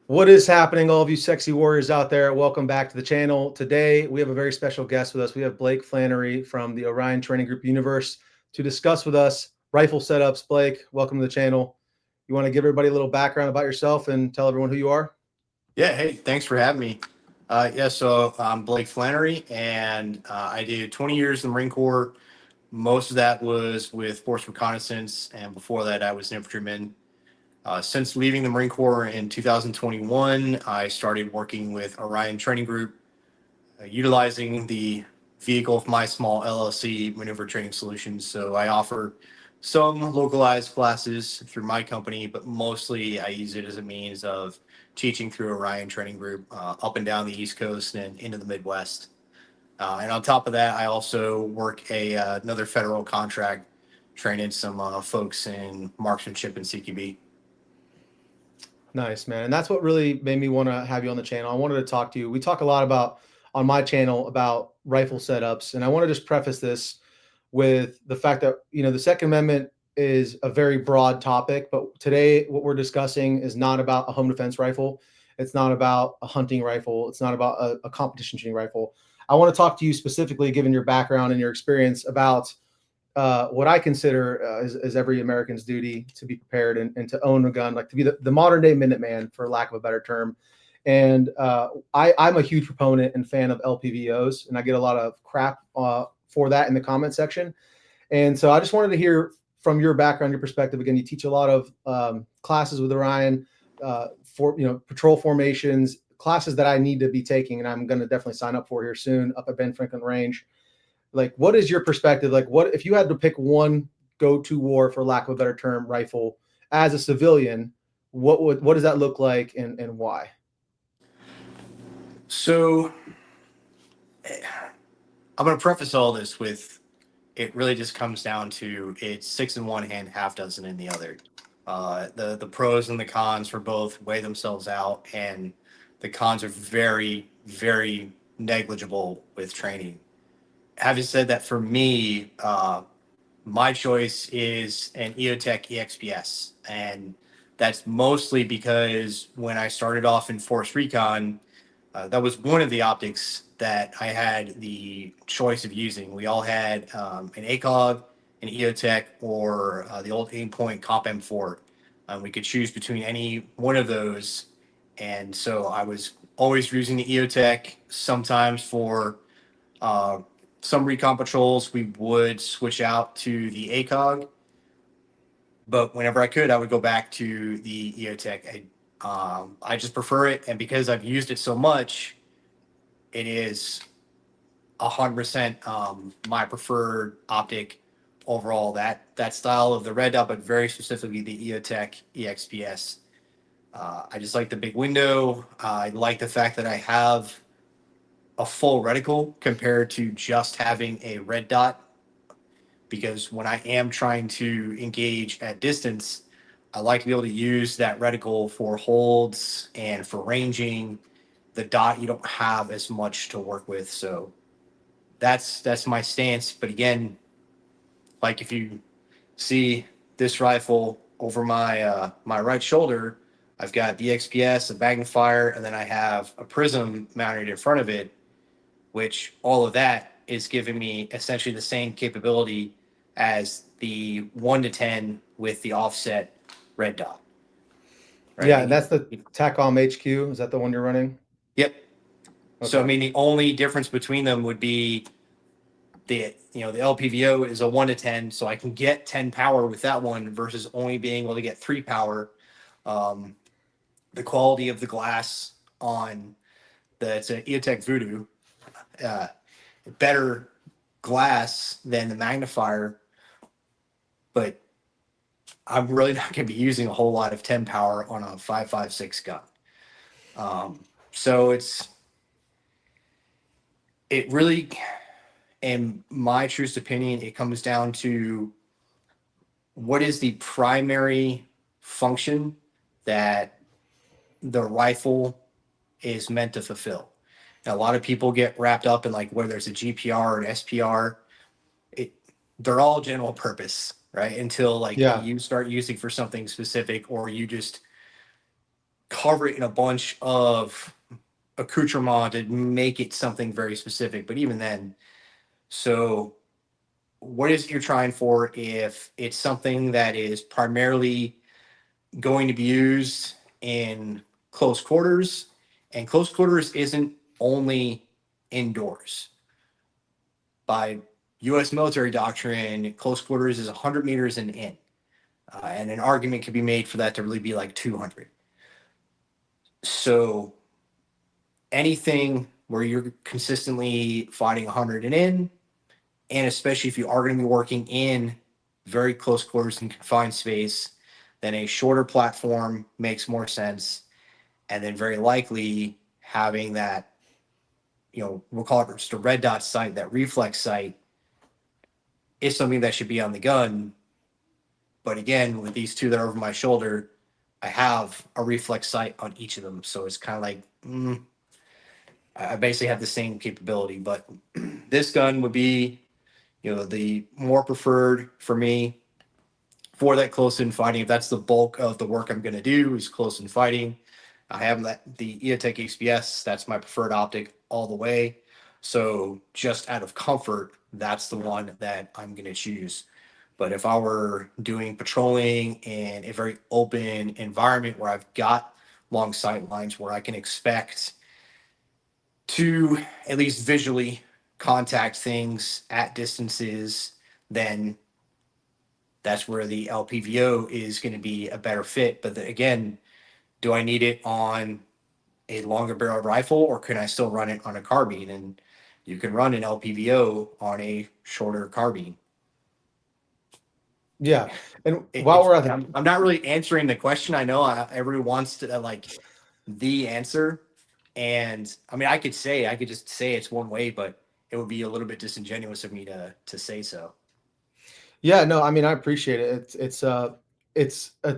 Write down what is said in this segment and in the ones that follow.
What is happening, all of you sexy warriors out there? Welcome back to the channel. Today, we have a very special guest with us. We have Blake Flannery from the Orion Training Group Universe to discuss with us rifle setups. Blake, welcome to the channel. You want to give everybody a little background about yourself and tell everyone who you are? Yeah, hey, thanks for having me. So I'm Blake Flannery, and I did 20 years in the Marine Corps. Most of that was with Force Reconnaissance, and before that, I was an infantryman. Since leaving the Marine Corps in 2021, I started working with Orion Training Group, utilizing the vehicle of my small LLC, Maneuver Training Solutions. So I offer some localized classes through my company, but mostly I use it as a means of teaching through Orion Training Group up and down the East Coast and into the Midwest. And on top of that, I also work another federal contract training some folks in marksmanship and CQB. Nice, man. And that's what really made me want to have you on the channel. I wanted to talk to you. We talk a lot about on my channel about rifle setups, and I want to just preface this with the fact that the Second Amendment is a very broad topic, but today what we're discussing is not about a home defense rifle. It's not about a hunting rifle. It's not about a competition shooting rifle. I want to talk to you specifically, given your background and your experience, about what I consider is every American's duty to be prepared and to own a gun, like to be the modern day Minuteman, for lack of a better term. And I'm a huge proponent and fan of LPVOs, and I get a lot of crap for that in the comment section. And so I just wanted to hear from your background, your perspective. Again, you teach a lot of classes with Orion, for patrol formations, classes that I need to be taking, and I'm going to definitely sign up for here soon up at Ben Franklin Range. Like, what is your perspective? Like, what if you had to pick one go-to war, for lack of a better term, rifle as a civilian? What does that look like, and why? So I'm going to preface all this with it really just comes down to it's six in one hand, half dozen in the other. The pros and the cons for both weigh themselves out, and the cons are very, very negligible with training. Having said that, for me, my choice is an EOTech EXPS, and that's mostly because when I started off in Force Recon, that was one of the optics that I had the choice of using. We all had an ACOG, an EOTech, or the old Aimpoint Comp M4. We could choose between any one of those, and so I was always using the EOTech. Sometimes for uh, some recon patrols, we would switch out to the ACOG, but whenever I could, I would go back to the EOTech. I just prefer it, and because I've used it so much, it is 100% my preferred optic overall. That style of the red dot, but very specifically the EOTech EXPS. I just like the big window. I like the fact that I have a full reticle compared to just having a red dot, because when I am trying to engage at distance, I like to be able to use that reticle for holds and for ranging. The dot, you don't have as much to work with, so that's my stance. But again, like if you see this rifle over my right shoulder, I've got the XPS, a magnifier, and then I have a prism mounted in front of it, which all of that is giving me essentially the same capability as the 1 to 10 with the offset red dot, right? Yeah, that's the TACOM HQ. Is that the one you're running? Yep. So I Okay. mean, the only difference between them would be the LPVO is a 1 to 10, so I can get 10 power with that one versus only being able to get 3 power. Um, the quality of the glass on it's an EOTech Voodoo, uh, better glass than the magnifier, but I'm really not going to be using a whole lot of 10 power on a 5.56 gun. So it really, in my truest opinion, it comes down to what is the primary function that the rifle is meant to fulfill. And a lot of people get wrapped up in like whether it's a GPR or an SPR. It, they're all general purpose, right? Until like Yeah. you start using for something specific, or you just cover it in a bunch of accoutrement to make it something very specific. But even then, so what is it you're trying for? If it's something that is primarily going to be used in close quarters, and close quarters isn't only indoors. By U.S. military doctrine, close quarters is 100 meters and in. And an argument could be made for that to really be like 200. So anything where you're consistently fighting 100 and in, and especially if you are going to be working in very close quarters and confined space, then a shorter platform makes more sense. And then very likely having that, we'll call it just a red dot sight, that reflex sight, is something that should be on the gun. But again, with these two that are over my shoulder, I have a reflex sight on each of them. So it's kind of like, I basically have the same capability. But this gun would be, the more preferred for me for that close in fighting. If that's the bulk of the work I'm going to do is close in fighting, I have the EOTech XPS. That's my preferred optic all the way. So just out of comfort, that's the one that I'm going to choose. But if I were doing patrolling in a very open environment where I've got long sight lines where I can expect to at least visually contact things at distances, then that's where the LPVO is going to be a better fit. But again, do I need it on a longer barrel rifle, or can I still run it on a carbine? And you can run an LPVO on a shorter carbine. Yeah. And while we're at I'm not really answering the question. I know everyone wants to like the answer. And I mean, I could just say it's one way, but it would be a little bit disingenuous of me to say so. Yeah, no, I mean, I appreciate it. It's a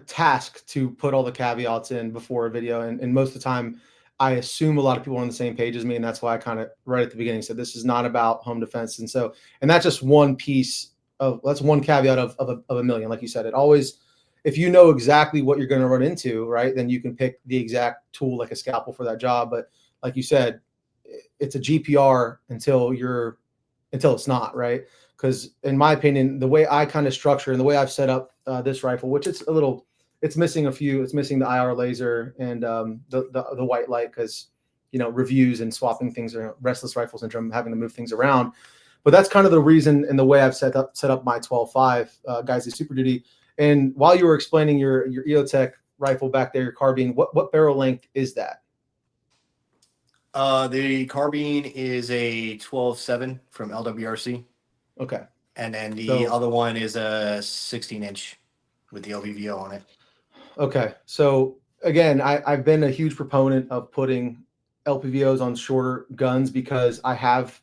task to put all the caveats in before a video, and most of the time, I assume a lot of people are on the same page as me, and that's why I kind of right at the beginning said this is not about home defense, and that's just one piece that's one caveat of a million, like you said. It always, if you know exactly what you're going to run into, right, then you can pick the exact tool like a scalpel for that job. But like you said, it's a GPR until it's not, right? Because in my opinion, the way I kind of structure and the way I've set up this rifle, which it's missing it's missing the IR laser and the white light because reviews and swapping things are restless rifle syndrome, having to move things around. But that's kind of the reason and the way I've set up my 12.5 guys Super Duty. And while you were explaining your EOTech rifle back there, your carbine, what barrel length is that? The carbine is a 12.7 from LWRC. Okay. And then the other one is a 16-inch with the LPVO on it. Okay. So again, I've been a huge proponent of putting LPVOs on shorter guns because I have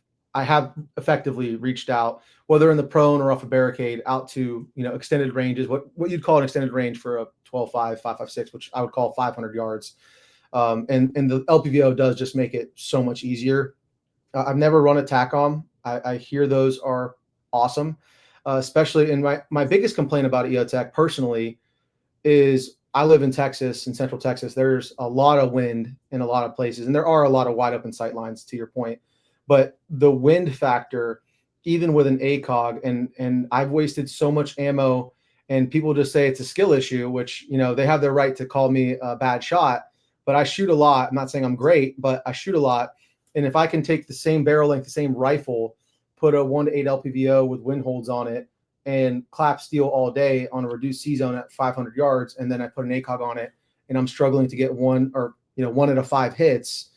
effectively reached out, whether in the prone or off a barricade, out to extended ranges, what you'd call an extended range for a 12.5, 5.56, which I would call 500 yards. And the LPVO does just make it so much easier. I've never run a TACOM. I hear those are awesome, especially in my biggest complaint about EOTech personally is I live in Texas, in Central Texas. There's a lot of wind in a lot of places, and there are a lot of wide open sight lines, to your point. But the wind factor, even with an ACOG, and I've wasted so much ammo, and people just say it's a skill issue, which they have their right to call me a bad shot. But I shoot a lot. I'm not saying I'm great, but I shoot a lot. And if I can take the same barrel length, the same rifle, put a 1 to 8 LPVO with wind holds on it, and clap steel all day on a reduced C zone at 500 yards, and then I put an ACOG on it, and I'm struggling to get one out of 5 hits.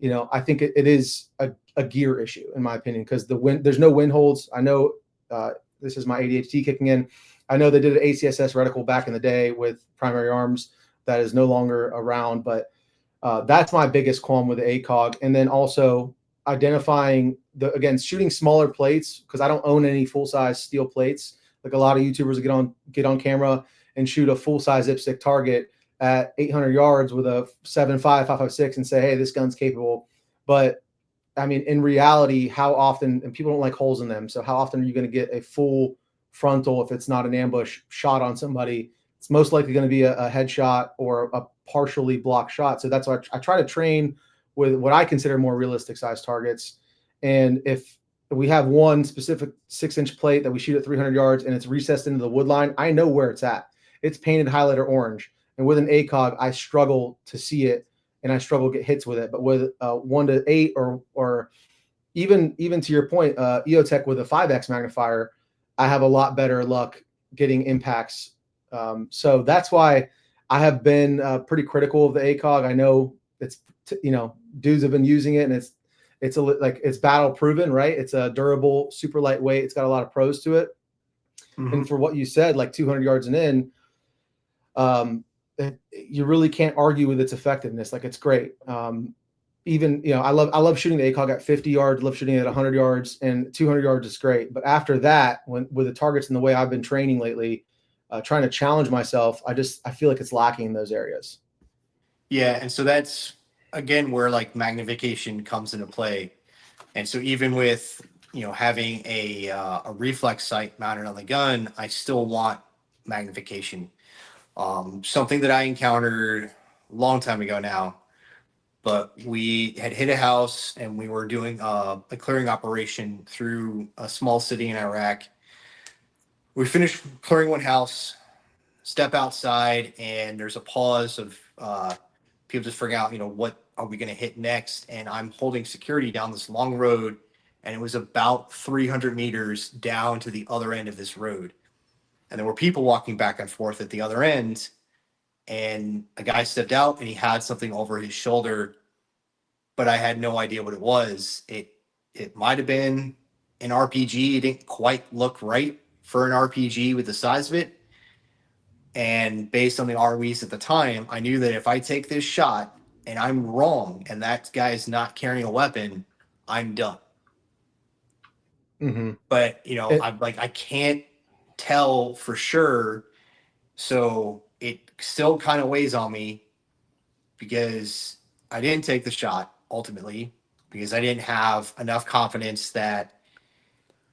I think it is a gear issue in my opinion because there's no wind holds. I know this is my ADHD kicking in. I know they did an ACSS reticle back in the day with primary arms that is no longer around, but that's my biggest qualm with the ACOG. And then also identifying shooting smaller plates, because I don't own any full-size steel plates. Like a lot of YouTubers get on camera and shoot a full-size IPSC target at 800 yards with a 7.5, 5.56 and say, hey, this gun's capable. But I mean, in reality, how often, and people don't like holes in them, so how often are you going to get a full frontal, if it's not an ambush, shot on somebody it's most likely going to be a headshot or a partially blocked shot. So that's why I try to train with what I consider more realistic size targets. And if we have one specific 6-inch plate that we shoot at 300 yards and it's recessed into the wood line, I know where it's at. It's painted highlighter orange. And with an ACOG, I struggle to see it and I struggle to get hits with it. But with 1 to 8 or even to your point, EOTech with a 5x magnifier, I have a lot better luck getting impacts. So that's why I have been pretty critical of the ACOG. I know it's dudes have been using it and it's battle proven, right? It's a durable, super lightweight. It's got a lot of pros to it. Mm-hmm. And for what you said, like 200 yards and in, you really can't argue with its effectiveness. Like it's great. Even, I love shooting the ACOG at 50 yards, love shooting it at 100 yards, and 200 yards is great. But after that, with the targets and the way I've been training lately, trying to challenge myself, I feel like it's lacking in those areas. Yeah, and so that's again where like magnification comes into play. And so even with having a reflex sight mounted on the gun, I still want magnification. Something that I encountered a long time ago now, but we had hit a house and we were doing a clearing operation through a small city in Iraq. We finished clearing one house, step outside, and there's a pause of people just figuring out, what are we going to hit next? And I'm holding security down this long road, and it was about 300 meters down to the other end of this road. And there were people walking back and forth at the other end. And a guy stepped out and he had something over his shoulder, but I had no idea what it was. It might have been an RPG. It didn't quite look right for an RPG with the size of it. And based on the ROEs at the time, I knew that if I take this shot and I'm wrong and that guy's not carrying a weapon, I'm done. Mm-hmm. But, I'm like, I can't tell for sure. So it still kind of weighs on me because I didn't take the shot ultimately because I didn't have enough confidence that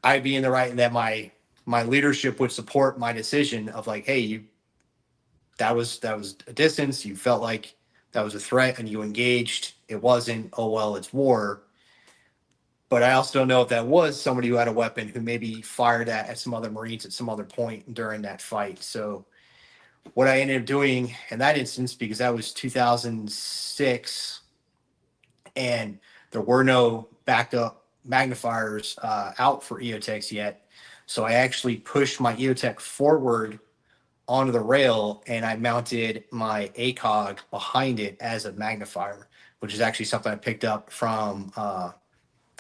I'd be in the right and that my leadership would support my decision of like, hey, that was a distance. You felt like that was a threat and you engaged. It wasn't, oh, well, it's war. But I also don't know if that was somebody who had a weapon who maybe fired at some other Marines at some other point during that fight. So what I ended up doing in that instance, because that was 2006 and there were no backup magnifiers out for EOTechs yet. So I actually pushed my EOTech forward onto the rail and I mounted my ACOG behind it as a magnifier, which is actually something I picked up from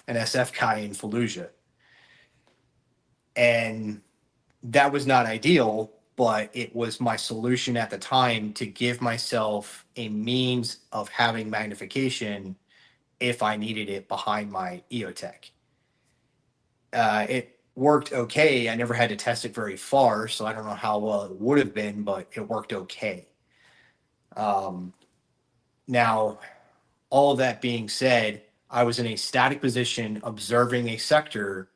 an SF guy in Fallujah. And that was not ideal, but it was my solution at the time to give myself a means of having magnification if I needed it behind my EOTech. It worked okay. I never had to test it very far, so I don't know how well it would have been, but it worked okay. Now, all of that being said, I was in a static position observing a sector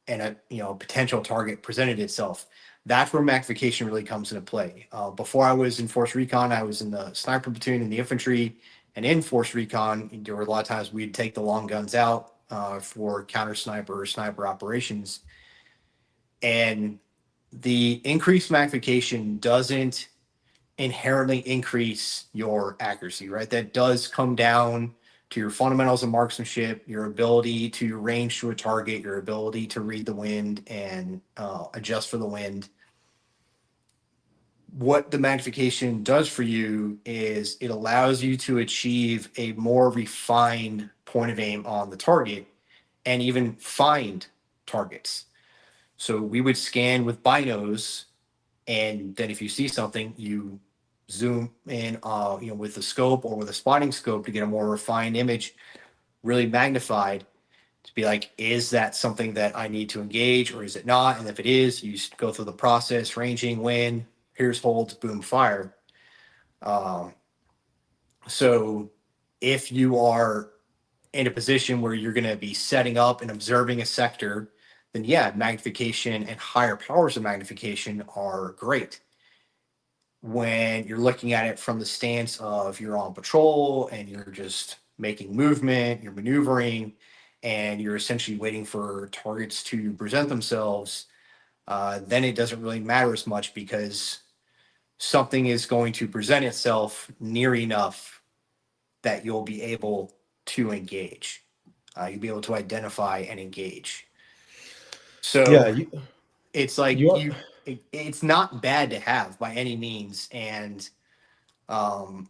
and a potential target presented itself. That's where magnification really comes into play. Before I was in Force Recon, I was in the sniper platoon in the infantry, and in Force Recon, there were a lot of times we'd take the long guns out for counter sniper or sniper operations. And the increased magnification doesn't inherently increase your accuracy, right? That does come down to your fundamentals of marksmanship, your ability to range to a target, your ability to read the wind and adjust for the wind. What the magnification does for you is it allows you to achieve a more refined point of aim on the target and even find targets. So we would scan with binos, and then if you see something, you zoom in, with the scope or with a spotting scope to get a more refined image, really magnified, to be like, is that something that I need to engage or is it not? And if it is, you go through the process, ranging, when, here's holds, boom, fire. So if you are in a position where you're going to be setting up and observing a sector, then yeah, magnification and higher powers of magnification are great. when you're looking at it from the stance of you're on patrol and you're just making movement, you're maneuvering, and you're essentially waiting for targets to present themselves, then it doesn't really matter as much because something is going to present itself near enough that you'll be able to engage. You'll be able to identify and engage. Yeah, So it's like you it's not bad to have by any means, and um,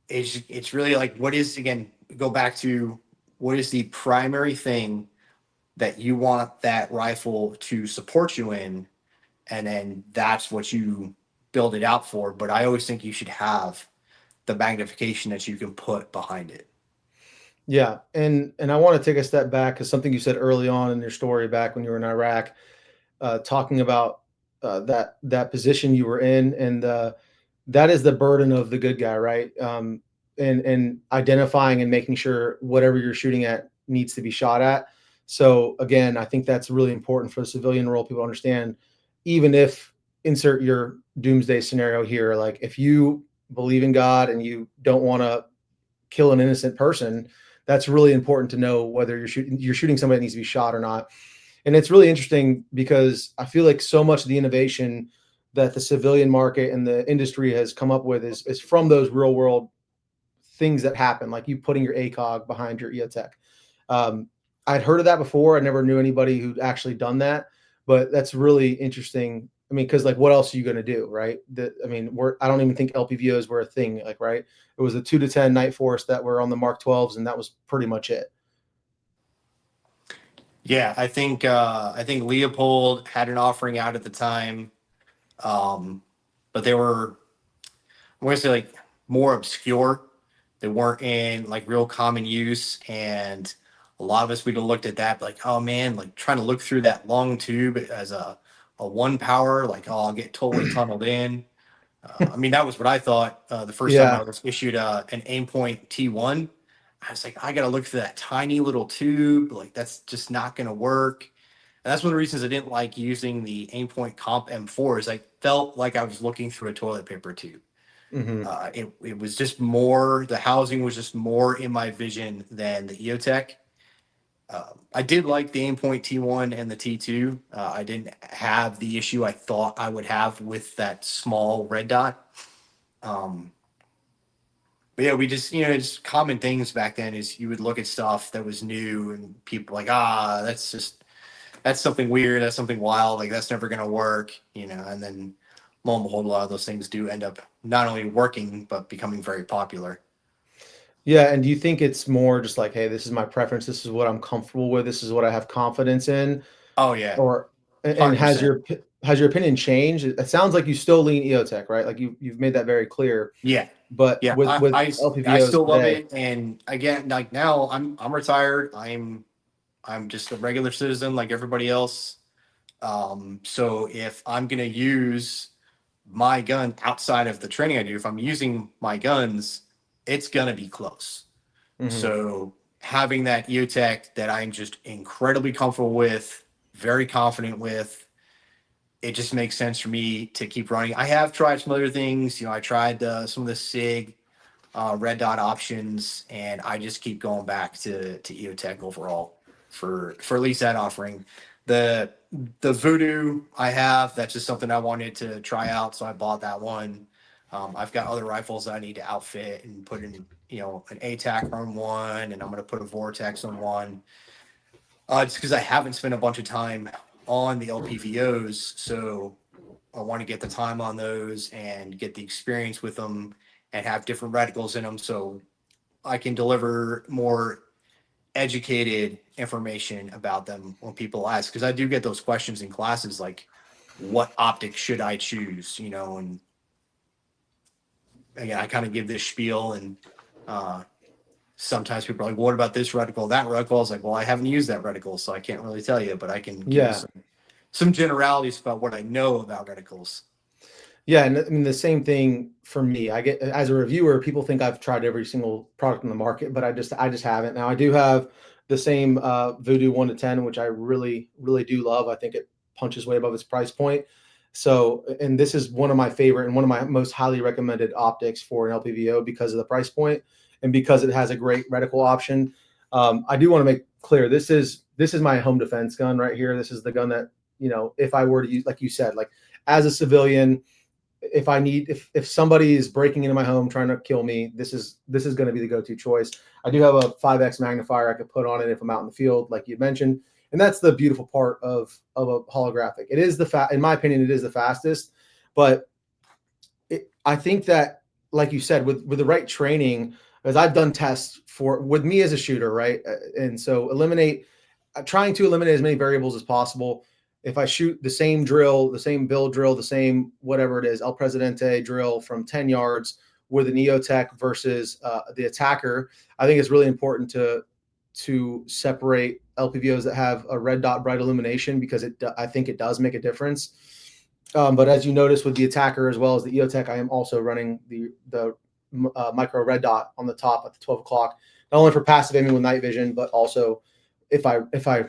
it's really like what is, again, go back to what is the primary thing that you want that rifle to support you in, and then that's what you build it out for. But I always think you should have the magnification that you can put behind it. Yeah, and I want to take a step back because something you said early on in your story back when you were in Iraq, talking about that position you were in, and that is the burden of the good guy, right? And identifying and making sure whatever you're shooting at needs to be shot at. So again, I think that's really important for the civilian role. People understand, even if insert your doomsday scenario here, like if you believe in God and you don't want to kill an innocent person, that's really important to know whether you're shooting somebody that needs to be shot or not. And it's really interesting because I feel like so much of the innovation that the civilian market and the industry has come up with is from those real world things that happen, like you putting your ACOG behind your EOTech. Um, I'd heard of that before. I never knew anybody who'd actually done that, but that's really interesting. I mean, because like, what else are you going to do, right? I mean, I don't even think LPVOs were a thing, like, right? It was a 2 to 10 night force that were on the Mark 12s, and that was pretty much it. Yeah, I think Leopold had an offering out at the time, but they were, I'm going to say, like, more obscure. They weren't in like real common use, and a lot of us, we'd have looked at that like, oh man, like trying to look through that long tube as a one power, like, oh, I'll get totally tunneled in. I mean, that was what I thought the first time I Yeah. was issued an Aimpoint T1. I was like, I got to look through that tiny little tube. Like, that's just not going to work. And that's one of the reasons I didn't like using the Aimpoint Comp M4 is I felt like I was looking through a toilet paper tube. Hmm. It was just more, the housing was just more in my vision than the EOTech. I did like the Aimpoint T1 and the T2. I didn't have the issue I thought I would have with that small red dot. Um, but yeah, we just, just common things back then is you would look at stuff that was new and people like, that's something weird. That's something wild. Like, that's never going to work, and then lo and behold, a lot of those things do end up not only working, but becoming very popular. Yeah, and do you think it's more just like, hey, this is my preference, this is what I'm comfortable with, this is what I have confidence in, Oh, yeah. or and has 100%. your opinion changed? It sounds like you still lean EOTech, right? Like you've made that very clear. Yeah. But Yeah. with I LPVOs still love today, it. And again, like now I'm retired. I'm just a regular citizen like everybody else. So if I'm going to use my gun outside of the training I do, if I'm using my guns, it's going to be close. mhm. So having that EOTech that I'm just incredibly comfortable with, very confident with, it just makes sense for me to keep running. I have tried some other things. I tried some of the SIG red dot options, and I just keep going back to EOTech overall for at least that offering. The the Voodoo I have, that's just something I wanted to try out, so I bought that one. I've got other rifles that I need to outfit and put in, an ATAC on one, and I'm going to put a Vortex on one. Just because I haven't spent a bunch of time on the LPVOs, so I want to get the time on those and get the experience with them and have different reticles in them so I can deliver more educated information about them when people ask. Because I do get those questions in classes like, what optic should I choose? And again, I kind of give this spiel, and uh, sometimes people are like, what about this reticle, that reticle? I was like, well, I haven't used that reticle, so I can't really tell you, but I can give you Yeah. some generalities about what I know about reticles. Yeah, and I mean the same thing for me. I get, as a reviewer, people think I've tried every single product on the market, but I just haven't. Now I do have the same Voodoo 1 to 10, which I really do love. I think it punches way above its price point. So, and this is one of my favorite and one of my most highly recommended optics for an LPVO because of the price point and because it has a great reticle option. I do want to make clear this is my home defense gun right here. This is the gun that, if I were to use, like you said, like as a civilian, if somebody is breaking into my home trying to kill me, this is going to be the go-to choice. I do have a 5x magnifier I could put on it if I'm out in the field, like you mentioned, and that's the beautiful part of a holographic. It is in my opinion, it is the fastest, but I think that, like you said, with the right training, as I've done tests with me as a shooter, right, and so trying to eliminate as many variables as possible. If I shoot the same drill, the same build drill, the same whatever it is, El Presidente drill from 10 yards with an EOTech versus the attacker, I think it's really important to separate LPVOs that have a red dot bright illumination because I think it does make a difference. But as you notice with the attacker as well as the EOTech, I am also running the micro red dot on the top at the 12 o'clock, not only for passive aiming with night vision, but also if I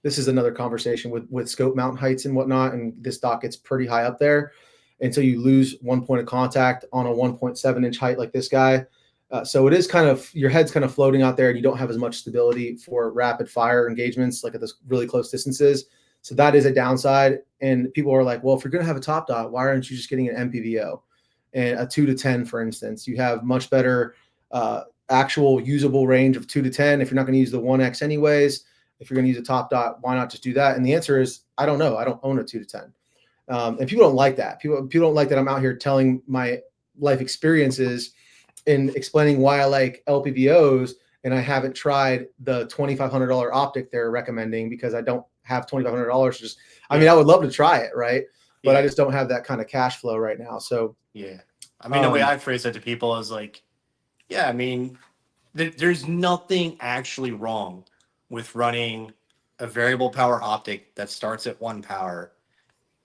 this is another conversation with scope mount heights and whatnot, and this dot gets pretty high up there, and so you lose 1 point of contact on a 1.7-inch height like this guy. So it is kind of, your head's kind of floating out there, and you don't have as much stability for rapid fire engagements like at those really close distances. So that is a downside. And people are like, well, if you're going to have a top dot, why aren't you just getting an MPVO and a 2 to 10, for instance? You have much better actual usable range of 2 to 10. If you're not going to use the 1X anyways, if you're going to use a top dot, why not just do that? And the answer is, I don't know. I don't own a 2 to 10. And people don't like that. People don't like that I'm out here telling my life experiences and explaining why I like LPVOs, and I haven't tried the $2,500 optic they're recommending because I don't have $2,500. Just, I mean, I would love to try it, right? But I just don't have that kind of cash flow right now. So yeah, I mean, the way I phrase it to people is like, yeah, I mean, there's nothing actually wrong with running a variable power optic that starts at 1 power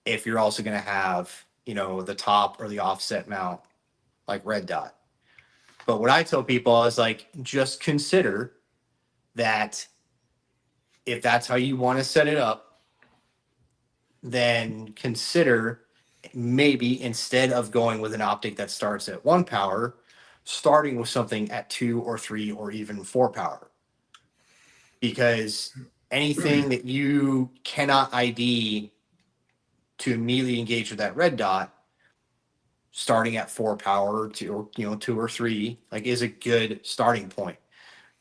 if you're also going to have, the top or the offset mount like red dot. But what I tell people is like, just consider that if that's how you want to set it up, then consider maybe instead of going with an optic that starts at 1 power, starting with something at 2 or 3 or even 4 power. Because anything that you cannot ID to immediately engage with that red dot, starting at 4 power to 2 or 3, like, is a good starting point.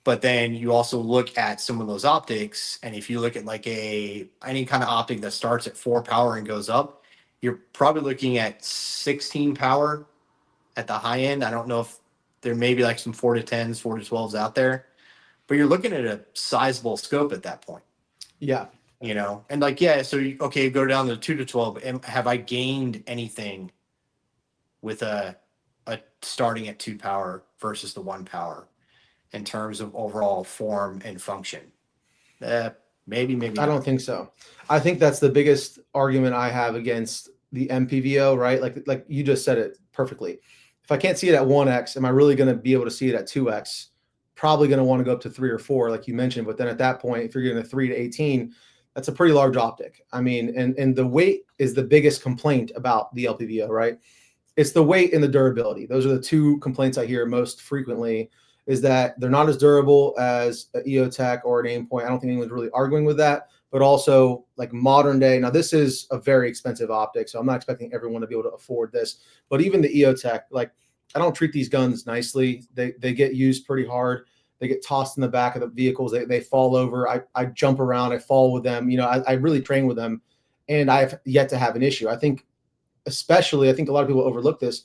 But then you also look at some of those optics, and if you look at like any kind of optic that starts at 4 power and goes up, you're probably looking at 16 power at the high end. I don't know if there may be like some 4 to 10s, 4 to 12s out there, but you're looking at a sizable scope at that point. Yeah. And like, yeah, so okay, go down to 2 to 12. And have I gained anything with a starting at 2 power versus the 1 power in terms of overall form and function? Maybe I not. don't think so. I think that's the biggest argument I have against the MPVO, right? Like you just said it perfectly. If I can't see it at 1X, am I really going to be able to see it at 2X? Probably going to want to go up to 3 or 4, like you mentioned. But then at that point, if you're getting a 3 to 18, that's a pretty large optic. I mean, and the weight is the biggest complaint about the LPVO, right? It's the weight and the durability. Those are the two complaints I hear most frequently, is that they're not as durable as an EOTech or an Aimpoint. I don't think anyone's really arguing with that. But also, like modern day, now this is a very expensive optic, so I'm not expecting everyone to be able to afford this. But even the EOTech, like, I don't treat these guns nicely. They get used pretty hard. They get tossed in the back of the vehicles. They fall over. I jump around. I fall with them. I really train with them, and I've yet to have an issue. I think a lot of people overlook this.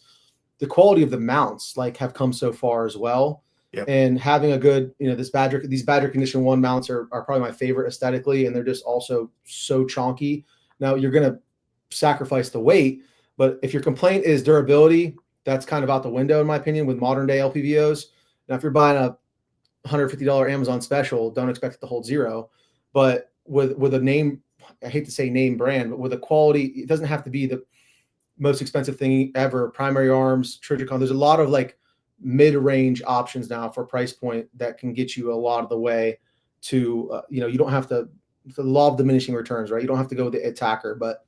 The quality of the mounts have come so far as well. Yep. And having a good, these Badger Condition 1 mounts are probably my favorite aesthetically, and they're just also so chonky. Now you're going to sacrifice the weight, but if your complaint is durability, that's kind of out the window in my opinion with modern day LPVOs. Now if you're buying a $150 Amazon special, don't expect it to hold zero. But with a name, I hate to say name brand, but with a quality, it doesn't have to be the most expensive thing ever. Primary arms, Trigicon. There's a lot of mid-range options now for price point that can get you a lot of the way to, you don't have to, the law of diminishing returns, right? You don't have to go with the attacker, but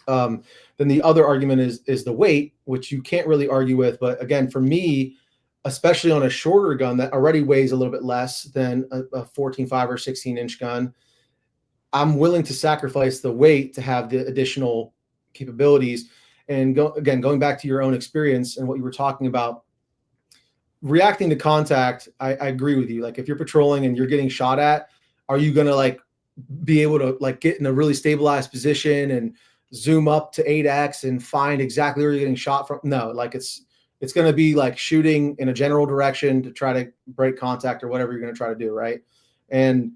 Then the other argument is the weight, which you can't really argue with. But again, for me, especially on a shorter gun that already weighs a little bit less than a 14.5 or 16-inch gun, I'm willing to sacrifice the weight to have the additional capabilities. And going back to your own experience and what you were talking about, reacting to contact, I agree with you. Like if you're patrolling and you're getting shot at, are you gonna like be able to like get in a really stabilized position and zoom up to 8x and find exactly where you're getting shot from? No, like it's going to be like shooting in a general direction to try to break contact or whatever you're going to try to do, right? And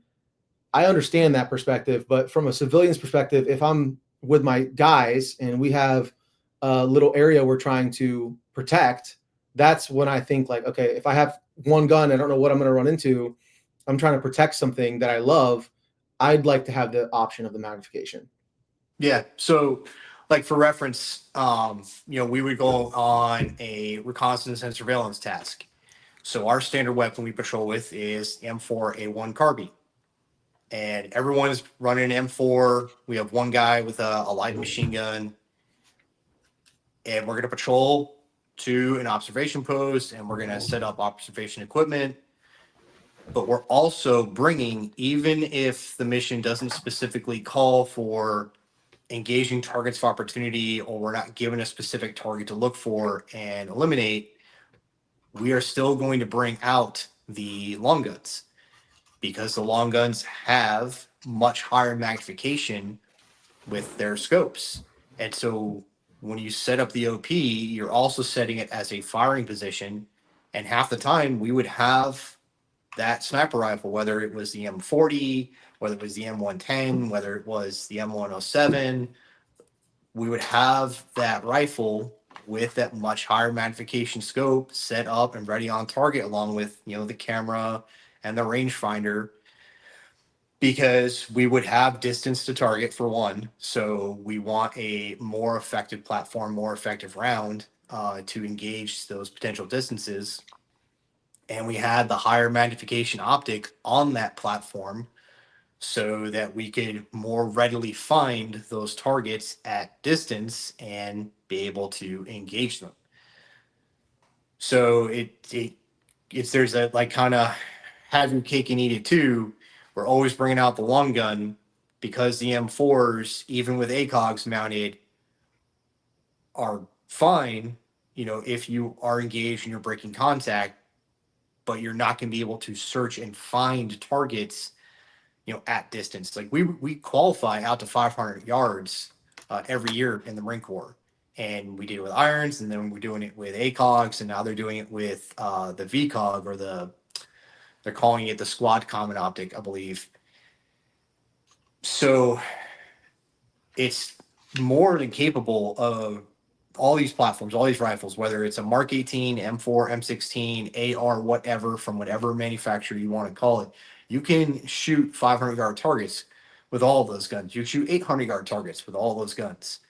I understand that perspective, but from a civilian's perspective, if I'm with my guys and we have a little area we're trying to protect, that's when I think like, okay, if I have one gun, I don't know what I'm going to run into. I'm trying to protect something that I love. I'd like to have the option of the magnification. Yeah. So, like for reference, we would go on a reconnaissance and surveillance task. So our standard weapon we patrol with is M4A1 carbine, and everyone is running an M4. We have one guy with a light machine gun, and we're going to patrol to an observation post, and we're going to set up observation equipment. But we're also bringing, even if the mission doesn't specifically call for engaging targets of opportunity, or we're not given a specific target to look for and eliminate, we are still going to bring out the long guns, because the long guns have much higher magnification with their scopes. And so when you set up the OP, you're also setting it as a firing position. And half the time we would have that sniper rifle, whether it was the M40, whether it was the M110, whether it was the M107, we would have that rifle with that much higher magnification scope set up and ready on target, along with the camera and the rangefinder, because we would have distance to target for one. So we want a more effective platform, more effective round to engage those potential distances. And we had the higher magnification optic on that platform so that we could more readily find those targets at distance and be able to engage them. So it's there's a like kind of have your cake and eat it too. We're always bringing out the long gun, because the M4s, even with ACOGs mounted, are fine, if you are engaged and you're breaking contact, but you're not going to be able to search and find targets, at distance. Like we qualify out to 500 yards every year in the Marine Corps, and we did it with irons, and then we're doing it with ACOGs, and now they're doing it with the VCOG, or they're calling it the Squad Common Optic, I believe. So it's more than capable of all these platforms, all these rifles, whether it's a Mark 18, M4, M16, AR, whatever, from whatever manufacturer you want to call it. You can shoot 500-yard targets with all of those guns. You shoot 800-yard targets with all those guns.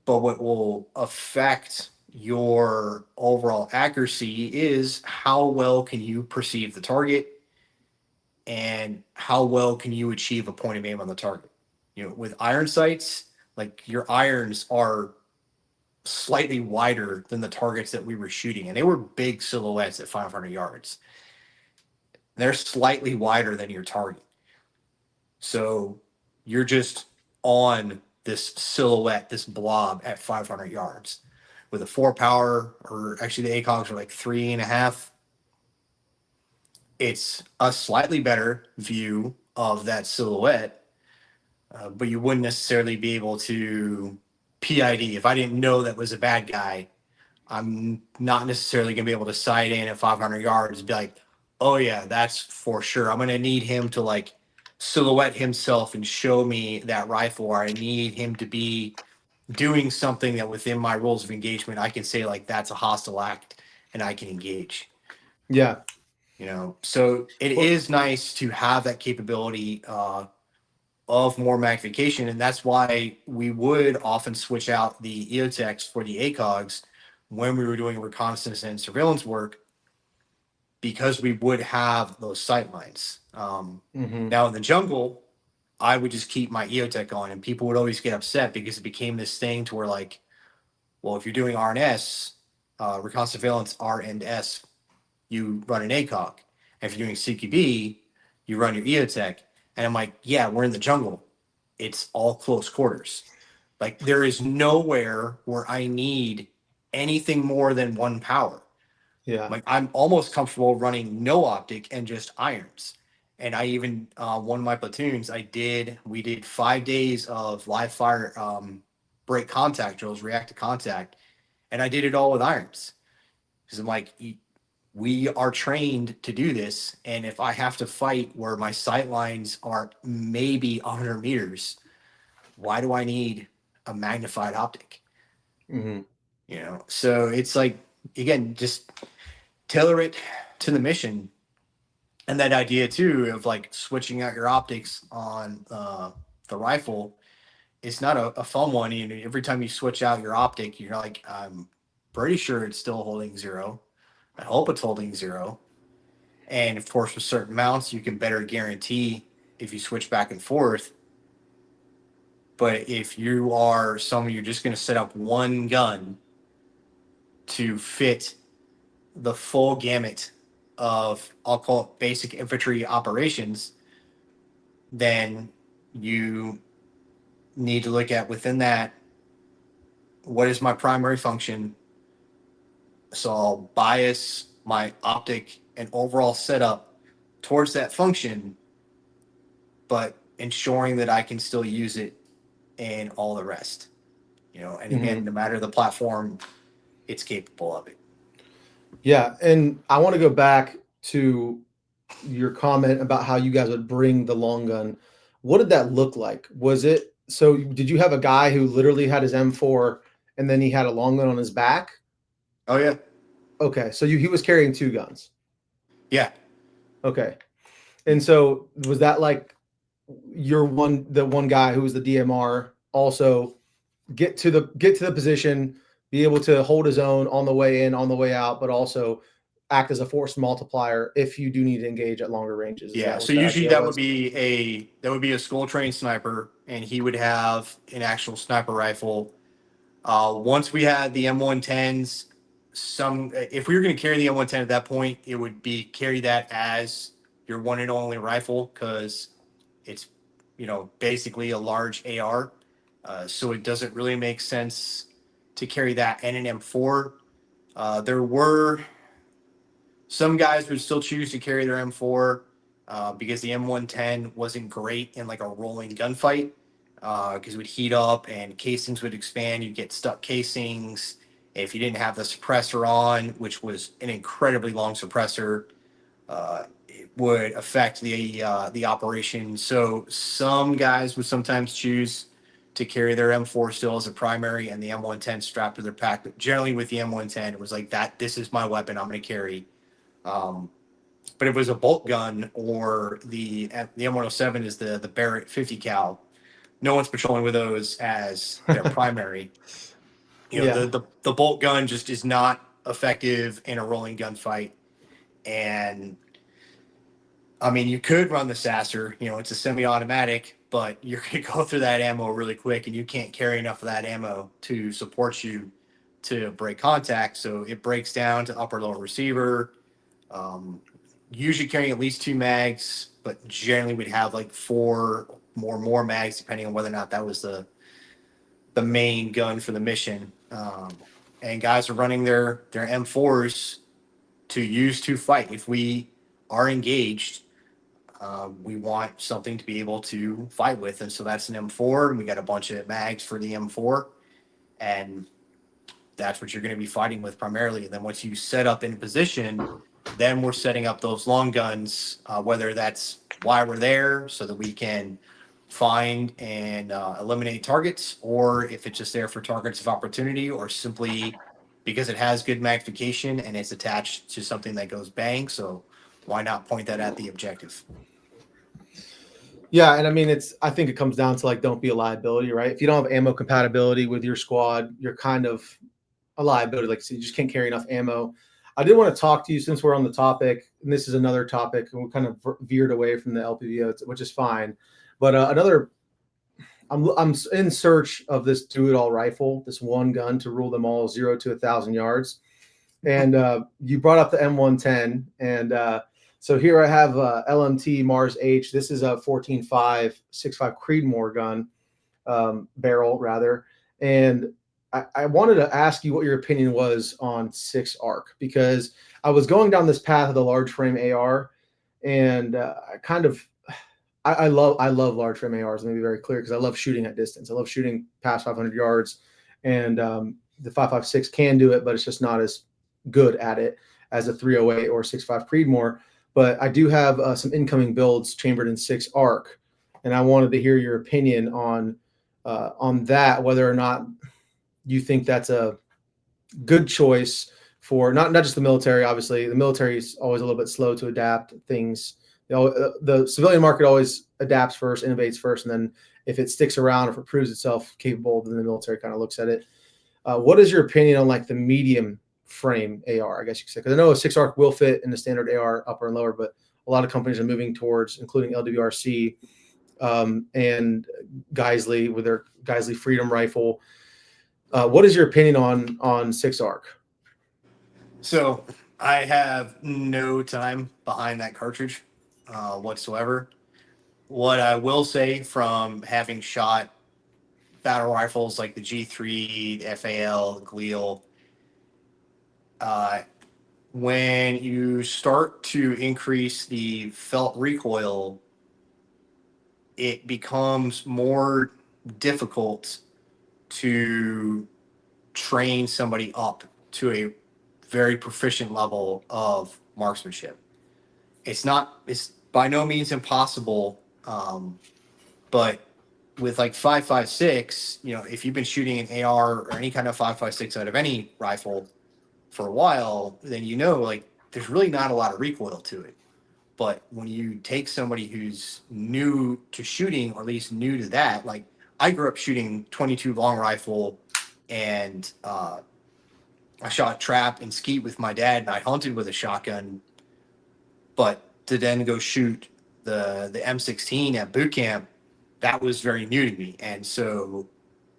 But what will affect your overall accuracy is how well can you perceive the target, and how well can you achieve a point of aim on the target. With iron sights, like your irons are slightly wider than the targets that we were shooting, and they were big silhouettes at 500 yards. They're slightly wider than your target. So you're just on this silhouette, this blob at 500 yards. With a 4 power, or actually the ACOGs are like 3.5, it's a slightly better view of that silhouette, but you wouldn't necessarily be able to PID. If I didn't know that was a bad guy, I'm not necessarily going to be able to sight in at 500 yards and be like, oh yeah, that's for sure. I'm going to need him to like silhouette himself and show me that rifle, or I need him to be doing something that within my rules of engagement, I can say like, that's a hostile act and I can engage. Yeah. So it Well, is nice to have that capability of more magnification, and that's why we would often switch out the EOTechs for the ACOGs when we were doing reconnaissance and surveillance work, because we would have those sight lines. mhm. Now in the jungle, I would just keep my EOTech on, and people would always get upset because it became this thing to where like, well, if you're doing R&S, recon surveillance R and S, you run an ACOG. And if you're doing CQB, you run your EOTech. And I'm like, yeah, we're in the jungle. It's all close quarters. Like there is nowhere where I need anything more than one power. Yeah. Like I'm almost comfortable running no optic and just irons. And I even one of my platoons, we did 5 days of live fire break contact drills, react to contact, and I did it all with irons because I'm like, we are trained to do this, and if I have to fight where my sight lines are maybe 100 meters, why do I need a magnified optic? Mm-hmm. You know, so it's like again, just tailor it to the mission. And that idea too of like switching out your optics on the rifle is not a fun one. You know, every time you switch out your optic, you're like, I'm pretty sure it's still holding zero. I hope it's holding zero. And of course, with certain mounts, you can better guarantee if you switch back and forth. But if you are someone, you're just going to set up one gun to fit the full gamut of, I'll call it basic infantry operations, then you need to look at within that, what is my primary function? So I'll bias my optic and overall setup towards that function, but ensuring that I can still use it in all the rest. You know, and Mm-hmm. again, no matter the platform, it's capable of it. Yeah, and I want to go back to your comment about how you guys would bring the long gun. What did that look like? Was it so? Did you have a guy who literally had his M4 and then he had a long gun on his back? Oh yeah, Okay, so he was carrying two guns. yeah, Okay, and so was that like the one guy who was the DMR also get to the position, be able to hold his own on the way in, on the way out, but also act as a force multiplier if you do need to engage at longer ranges. Is yeah. that So what the usually idea was? that would be a school trained sniper, and he would have an actual sniper rifle. Once we had the M110s, some if we were going to carry the M110 at that point, it would be carry that as your one and only rifle because it's basically a large AR. So it doesn't really make sense to carry that and an M4. There were some guys would still choose to carry their M4 because the M110 wasn't great in like a rolling gunfight because it would heat up and casings would expand. You'd get stuck casings. If you didn't have the suppressor on, which was an incredibly long suppressor, it would affect the operation. So some guys would sometimes choose to carry their M4 still as a primary and the M110 strapped to their pack. But generally, with the M110, it was like that. This is my weapon. I'm going to carry. Um, but if it was a bolt gun or the M107 is the Barrett 50 cal, no one's patrolling with those as their primary. Yeah. The bolt gun just is not effective in a rolling gunfight. And I mean, you could run the Sasser, it's a semi-automatic, but you're going to go through that ammo really quick, and you can't carry enough of that ammo to support you to break contact. So it breaks down to upper lower receiver. Um, Usually carrying at least two mags, but generally we'd have like four more mags, depending on whether or not that was the main gun for the mission. And guys are running their M4s to use to fight. If we are engaged, we want something to be able to fight with, and so that's an M4. And we got a bunch of mags for the M4, and that's what you're going to be fighting with primarily. And then once you set up in position, then we're setting up those long guns, whether that's why we're there, so that we can find and eliminate targets, or if it's just there for targets of opportunity, or simply because it has good magnification and it's attached to something that goes bang. So why not point that at the objective? Yeah, and I mean I think it comes down to like don't be a liability, right? If you don't have ammo compatibility with your squad, you're kind of a liability. Like so you just can't carry enough ammo. I did want to talk to you since we're on the topic, and this is another topic, and we kind of veered away from the LPVO, which is fine. But I'm in search of this do-it-all rifle, this one gun to rule them all 0 to 1,000 yards. And you brought up the M110, and so here I have LMT Mars H. This is a 14.5 6.5 Creedmoor gun, barrel rather. And I wanted to ask you what your opinion was on 6 ARC, because I was going down this path of the large frame AR, and I kind of I love large frame ARs. Let me be very clear, because I love shooting at distance. I love shooting past 500 yards, and the 5.56 can do it, but it's just not as good at it as a 308 or 6.5 Creedmoor. But I do have some incoming builds chambered in 6 ARC, and I wanted to hear your opinion on that, whether or not you think that's a good choice for not just the military. Obviously, the military is always a little bit slow to adapt things. The civilian market always adapts first, innovates first, and then if it sticks around, if it proves itself capable, then the military kind of looks at it. What is your opinion on like the medium frame AR? I guess you could say, because I know a 6 ARC will fit in the standard AR upper and lower, but a lot of companies are moving towards including LWRC and Geisley with their Geisley Freedom Rifle. What is your opinion on 6 ARC? So I have no time behind that cartridge whatsoever. What I will say from having shot battle rifles like the G3, the FAL, Gliel, uh, when you start to increase the felt recoil, it becomes more difficult to train somebody up to a very proficient level of marksmanship. It's by no means impossible, but with like 5.56, if you've been shooting an AR or any kind of 5.56 out of any rifle for a while, then like there's really not a lot of recoil to it. But when you take somebody who's new to shooting, or at least new to that, like I grew up shooting 22 long rifle, and I shot trap and skeet with my dad, and I hunted with a shotgun. But to then go shoot the M16 at boot camp, that was very new to me, and so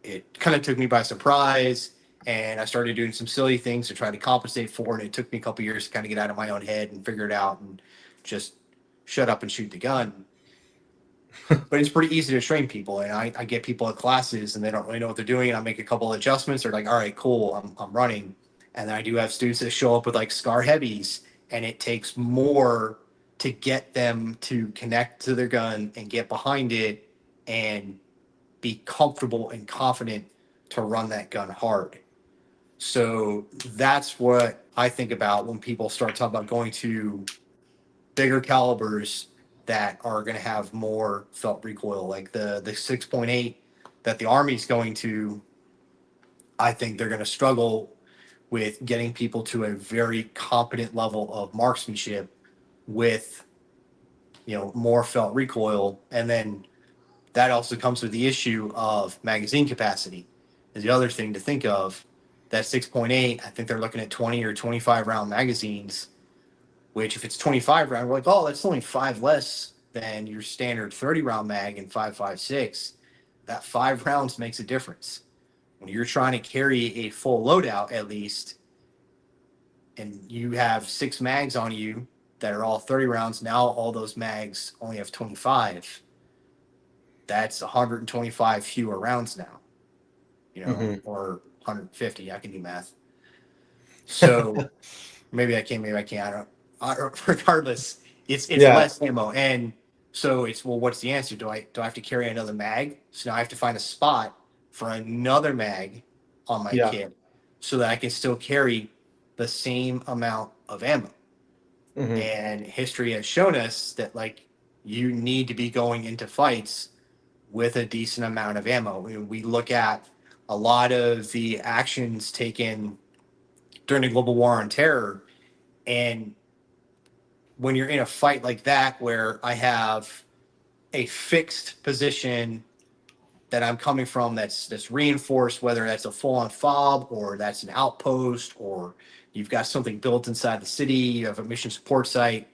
it kind of took me by surprise. And I started doing some silly things to try to compensate for it. It took me a couple years to kind of get out of my own head and figure it out, and just shut up and shoot the gun. But it's pretty easy to train people, and I get people at classes and they don't really know what they're doing, and I make a couple of adjustments. They're like, all right, cool, I'm running. And then I do have students that show up with like scar heavies, and it takes more to get them to connect to their gun and get behind it and be comfortable and confident to run that gun hard. So that's what I think about when people start talking about going to bigger calibers that are going to have more felt recoil, like the 6.8 that the Army's going to. I think they're going to struggle with getting people to a very competent level of marksmanship with more felt recoil. And then that also comes with the issue of magazine capacity is the other thing to think of. That 6.8, I think they're looking at 20 or 25 round magazines, which if it's 25 round, we're like, oh, that's only 5 less than your standard 30 round mag in 5.56. That 5 rounds makes a difference. When you're trying to carry a full loadout, at least, and you have 6 mags on you that are all 30 rounds, now all those mags only have 25. That's 125 fewer rounds now, Mm-hmm. or 150. I can do math. So maybe I can, maybe I can't. Regardless, it's Yeah. less ammo, and so it's, well, what's the answer? Do I have to carry another mag? So now I have to find a spot for another mag on my Yeah. kit so that I can still carry the same amount of ammo. Mm-hmm. And history has shown us that like you need to be going into fights with a decent amount of ammo. We look at a lot of the actions taken during the global war on terror, and when you're in a fight like that where I have a fixed position that I'm coming from that's reinforced, whether that's a full-on fob or that's an outpost or you've got something built inside the city, you have a mission support site,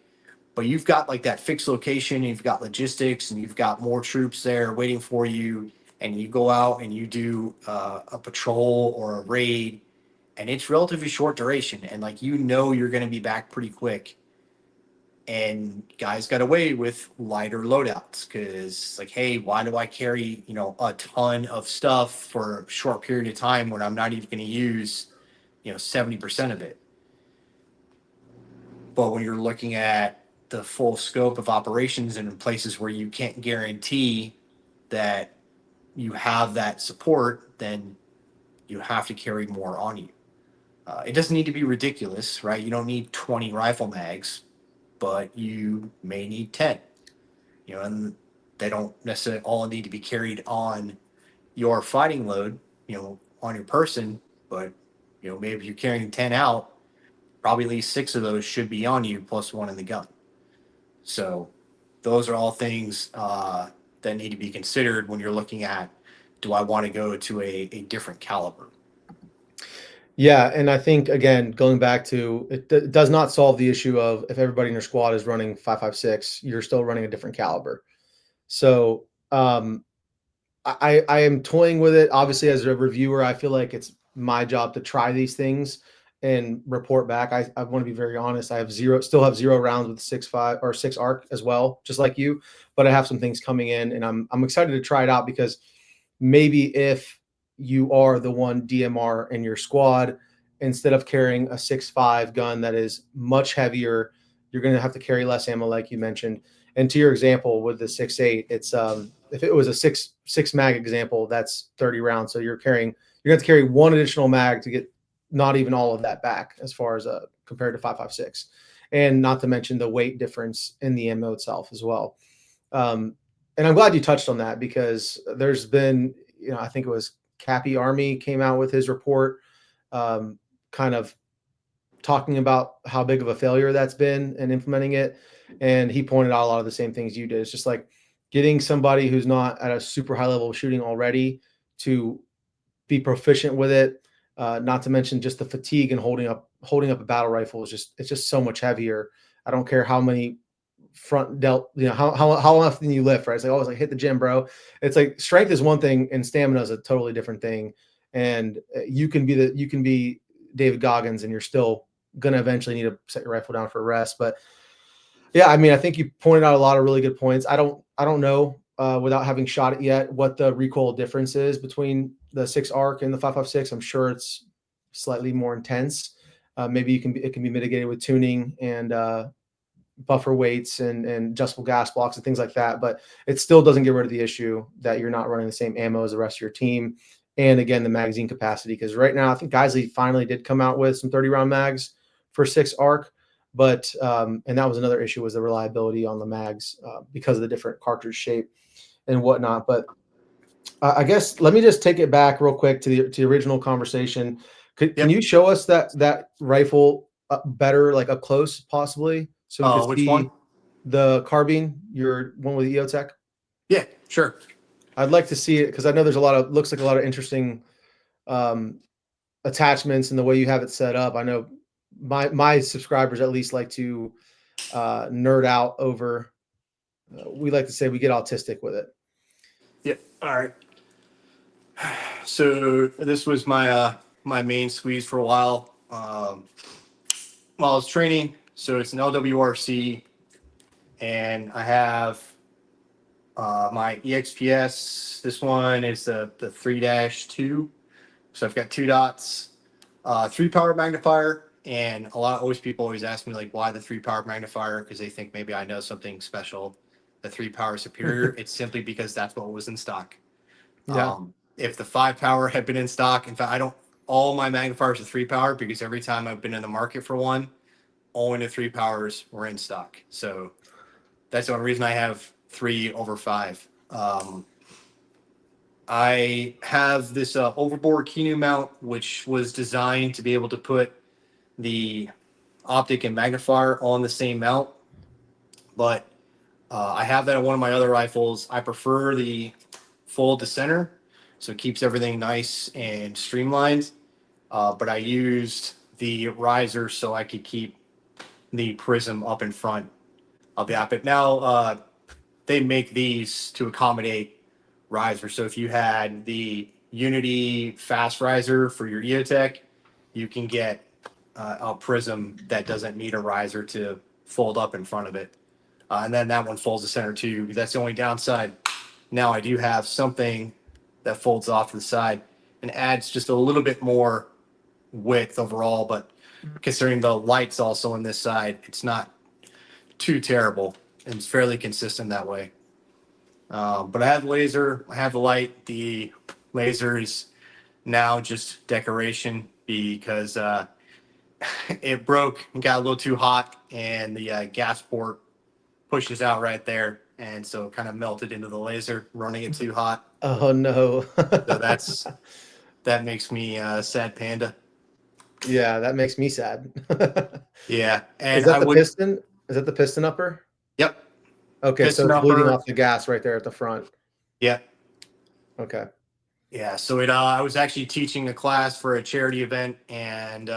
but you've got like that fixed location, you've got logistics, and you've got more troops there waiting for you, and you go out and you do a patrol or a raid, and it's relatively short duration, and like you're going to be back pretty quick, and guys got away with lighter loadouts because like, hey, why do I carry a ton of stuff for a short period of time when I'm not even going to use 70% of it. But when you're looking at the full scope of operations and in places where you can't guarantee that you have that support, then you have to carry more on you. It doesn't need to be ridiculous, right? You don't need 20 rifle mags, but you may need 10. And they don't necessarily all need to be carried on your fighting load, on your person, but maybe if you're carrying 10 out, probably at least 6 of those should be on you plus one in the gun. So those are all things that need to be considered when you're looking at, do I want to go to a different caliber? Yeah, and I think again, going back to it does not solve the issue of if everybody in your squad is running 5.56, you're still running a different caliber. So I am toying with it. Obviously, as a reviewer, I feel like it's my job to try these things and report back. I want to be very honest. I have still have 0 rounds with 6.5 or 6 ARC as well, just like you. But I have some things coming in, and I'm excited to try it out because maybe if you are the one DMR in your squad, instead of carrying a 6.5 gun that is much heavier, you're going to have to carry less ammo, like you mentioned. And to your example with the 6.8, it's if it was a six mag example, that's 30 rounds. So you're going to have to carry one additional mag to get not even all of that back as far as compared to 5.56, and not to mention the weight difference in the ammo itself as well. And I'm glad you touched on that because there's been, I think it was Cappy Army came out with his report, kind of talking about how big of a failure that's been and implementing it. And he pointed out a lot of the same things you did. It's just like getting somebody who's not at a super high level of shooting already to be proficient with it. Not to mention just the fatigue and holding up a battle rifle it's just so much heavier. I don't care how many front delt, how often you lift, right? It's like, oh, it's like hit the gym, bro. It's like strength is one thing and stamina is a totally different thing. And you can be David Goggins and you're still gonna eventually need to set your rifle down for a rest. But yeah, I mean, I think you pointed out a lot of really good points. I don't know without having shot it yet what the recoil difference is between the 6 ARC and the 5.56. I'm sure it's slightly more intense. Maybe it can be mitigated with tuning and buffer weights and adjustable gas blocks and things like that. But it still doesn't get rid of the issue that you're not running the same ammo as the rest of your team. And again, the magazine capacity, because right now I think Geisley finally did come out with some 30 round mags for 6 ARC, but and that was another issue, was the reliability on the mags because of the different cartridge shape and whatnot. But I guess let me just take it back real quick to the original conversation. Can you show us that rifle better, like up close, possibly, so we could Which one? see the carbine, your one with the EOTech? Yeah, sure. I'd like to see it because I know there's looks like a lot of interesting um, attachments and the way you have it set up. I know my subscribers at least like to nerd out over. We like to say we get autistic with it. Yeah. All right. So this was my main squeeze for a while. While I was training, so it's an LWRC, and I have my EXPS. This one is the 3-2. So I've got 2 dots, 3 power magnifier, and always people always ask me like why the 3 power magnifier, because they think maybe I know something special. The 3 power superior. It's simply because that's what was in stock. Yeah. If the 5 power had been in stock, in fact, I don't. All my magnifiers are 3 power because every time I've been in the market for one, only the 3 powers were in stock. So that's the only reason I have 3/5. I have this overboard Kinu mount, which was designed to be able to put the optic and magnifier on the same mount. But I have that on one of my other rifles. I prefer the full to center, so it keeps everything nice and streamlined. But I used the riser so I could keep the prism up in front of the Optic. Now they make these to accommodate riser. So if you had the Unity fast riser for your EOTech, you can get a Prism that doesn't need a riser to fold up in front of it. And then that one folds to center too. That's the only downside. Now I do have something that folds off to the side and adds just a little bit more width overall, but considering the light's also on this side, it's not too terrible and it's fairly consistent that way. But I have the laser, I have the light. The laser is now just decoration because it broke and got a little too hot, and the gas port pushes out right there, and so it kind of melted into the laser, running it too hot. Oh no. So that makes me sad panda. Yeah, that makes me sad. Yeah, Is and that I the would. piston? Is that the piston upper? Yep, Okay, so piston it's bleeding upper. off the gas right there at the front. Yep. Okay. Yeah, so it. I was actually teaching a class for a charity event, and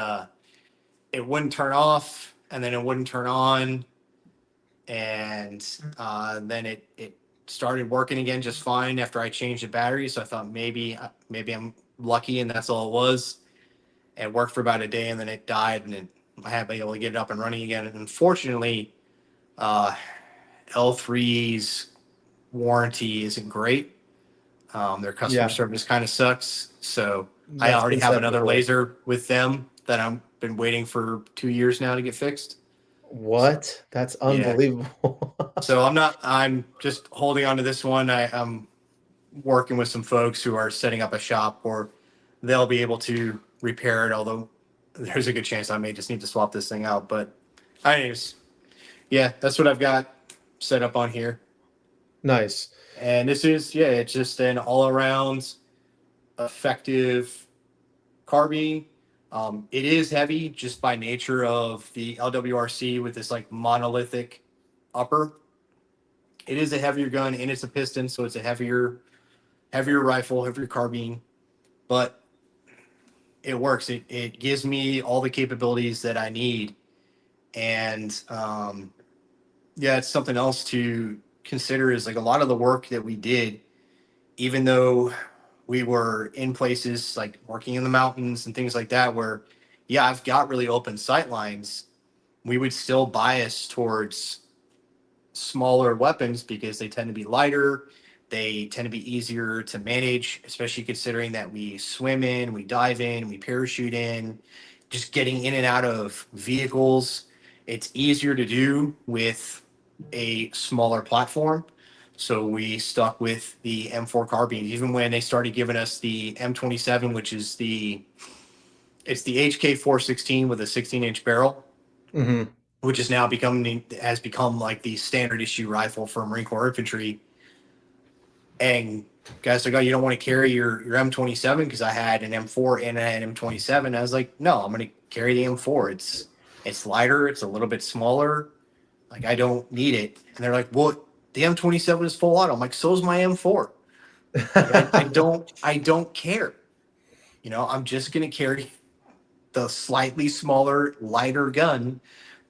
it wouldn't turn off, and then it wouldn't turn on, and then it started working again just fine after I changed the battery. So I thought maybe I'm lucky, and that's all it was. It worked for about a day, and then it died, and I haven't been able to get it up and running again. And unfortunately, uh, L3's warranty isn't great. Their customer Yeah, service kind of sucks. So I that's already been have said another before. laser with them that I've been waiting for 2 years now to get fixed. So, What? That's yeah. unbelievable. So I'm just holding on to this one. I'm working with some folks who are setting up a shop where they'll be able to repair it, although there's a good chance I may just need to swap this thing out. But anyways, yeah, that's what I've got set up on here. Nice. And this is, yeah, it's just an all around effective carbine. It is heavy just by nature of the LWRC with this like monolithic upper. It is a heavier gun and it's a piston, so it's a heavier rifle, heavier carbine, but it works. It gives me all the capabilities that I need, and yeah, it's something else to consider. Is like a lot of the work that we did, even though we were in places like working in the mountains and things like that, where yeah, I've got really open sight lines. We would still bias towards smaller weapons because they tend to be lighter. They tend to be easier to manage, especially considering that we swim in, we dive in, we parachute in, just getting in and out of vehicles. It's easier to do with a smaller platform. So we stuck with the M4 carbine, even when they started giving us the M27, which is it's the HK 416 with a 16-inch barrel, Hmm. which is now has become like the standard issue rifle for Marine Corps infantry. And guys are like, oh, you don't want to carry your M27 because I had an M4 and an M27. I was like, no, I'm going to carry the M4. It's lighter. It's a little bit smaller. Like I don't need it. And they're like, well, the M27 is full auto. I'm like, so is my M4. Like I don't care. I'm just going to carry the slightly smaller, lighter gun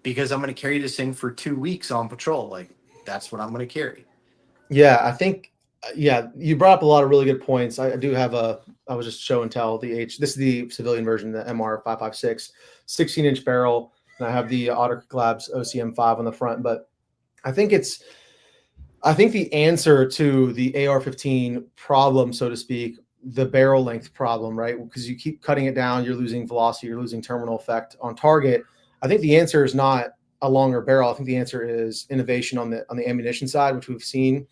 because I'm going to carry this thing for 2 weeks on patrol. Like that's what I'm going to carry. Yeah, I think, yeah, you brought up a lot of really good points. I do have I was just show and tell this is the civilian version, the MR 556, 16-inch barrel, and I have the Optic Labs OCM5 on the front. But I think I think the answer to the AR-15 problem, so to speak, the barrel length problem, right? Because you keep cutting it down, you're losing velocity, you're losing terminal effect on target. I think the answer is not a longer barrel. I think the answer is innovation on the ammunition side, which we've seen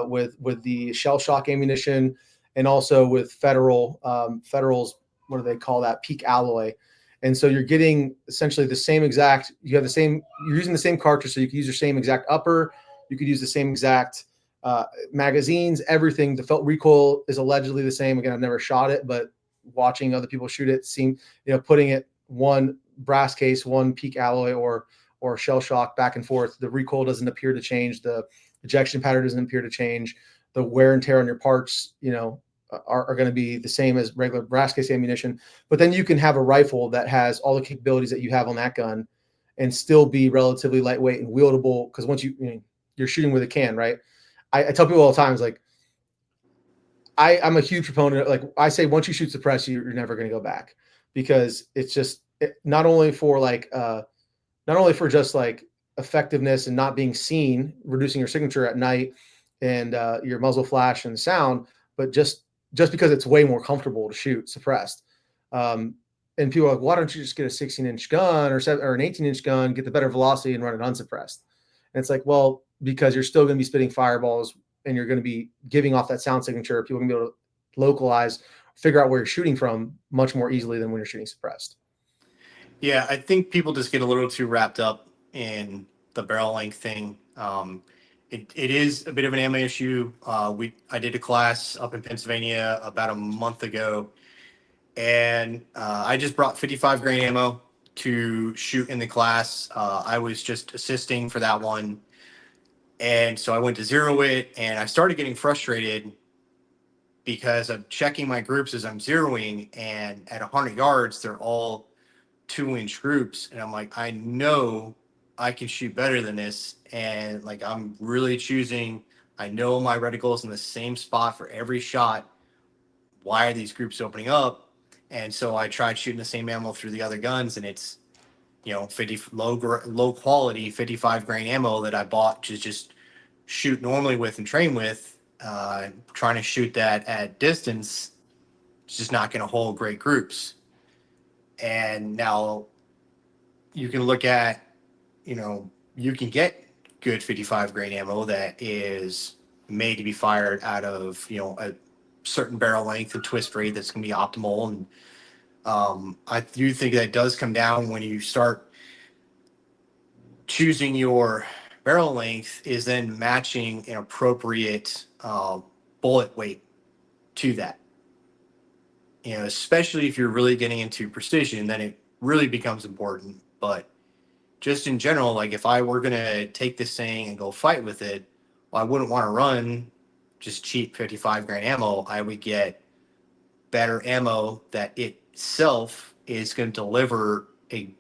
with the shell shock ammunition, and also with Federal's, what do they call that, peak alloy. And so you're getting essentially the same exact. You're using the same cartridge, so you can use your same exact upper. You could use the same exact magazines, everything. The felt recoil is allegedly the same. Again, I've never shot it, but watching other people shoot it, putting it one brass case, one peak alloy, or shell shock back and forth. The recoil doesn't appear to change. The ejection pattern doesn't appear to change. The wear and tear on your parts, are going to be the same as regular brass case ammunition. But then you can have a rifle that has all the capabilities that you have on that gun, and still be relatively lightweight and wieldable. Because once you're shooting with a can, right? I tell people all the time, is like, I'm a huge proponent of, like, I say, once you shoot suppress, you're never going to go back, because it's just not only for just like effectiveness and not being seen, reducing your signature at night and your muzzle flash and sound, but just because it's way more comfortable to shoot suppressed. Um, and people are like, why don't you just get a 16-inch gun or an 18-inch gun, get the better velocity and run it unsuppressed? And it's like, well, because you're still going to be spitting fireballs and you're going to be giving off that sound signature. People are going to be able to localize, figure out where you're shooting from much more easily than when you're shooting suppressed. Yeah, I think people just get a little too wrapped up in the barrel length thing. It is a bit of an ammo issue. I did a class up in Pennsylvania about a month ago, and I just brought 55 grain ammo to shoot in the class. I was just assisting for that one, and so I went to zero it, and I started getting frustrated because I'm checking my groups as I'm zeroing, and at 100 yards, they're all 2-inch groups, and I'm like, I know I can shoot better than this, and like I'm really choosing. I know my reticle is in the same spot for every shot. Why are these groups opening up? And so I tried shooting the same ammo through the other guns, and it's 50 low quality 55 grain ammo that I bought to just shoot normally with and train with. Trying to shoot that at distance, it's just not going to hold great groups. And now you can look at, you can get good 55 grain ammo that is made to be fired out of, a certain barrel length and twist rate that's going to be optimal. And I do think that does come down when you start choosing your barrel length, is then matching an appropriate bullet weight to that. Especially if you're really getting into precision, then it really becomes important. But just in general, like if I were gonna take this thing and go fight with it, well, I wouldn't want to run just cheap 55 grain ammo. I would get better ammo that itself is going to deliver a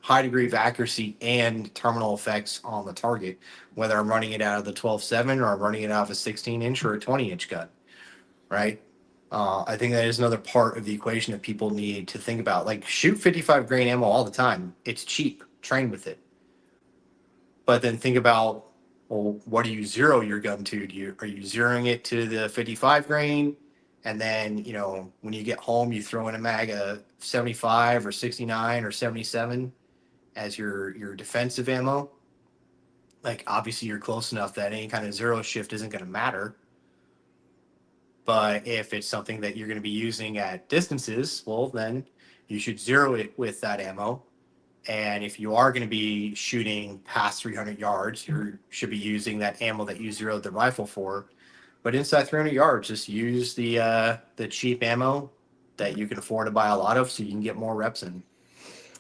high degree of accuracy and terminal effects on the target, whether I'm running it out of the 12-7 or I'm running it out of a 16-inch or a 20-inch gun, right? I think that is another part of the equation that people need to think about. Like, shoot 55 grain ammo all the time. It's cheap. Train with it. But then think about, well, what do you zero your gun to? Are you zeroing it to the 55 grain? And then, when you get home, you throw in a mag of 75 or 69 or 77 as your defensive ammo. Like, obviously you're close enough that any kind of zero shift isn't going to matter. But if it's something that you're going to be using at distances, well, then you should zero it with that ammo. And if you are going to be shooting past 300 yards, you should be using that ammo that you zeroed the rifle for. But inside 300 yards, just use the cheap ammo that you can afford to buy a lot of, so you can get more reps in.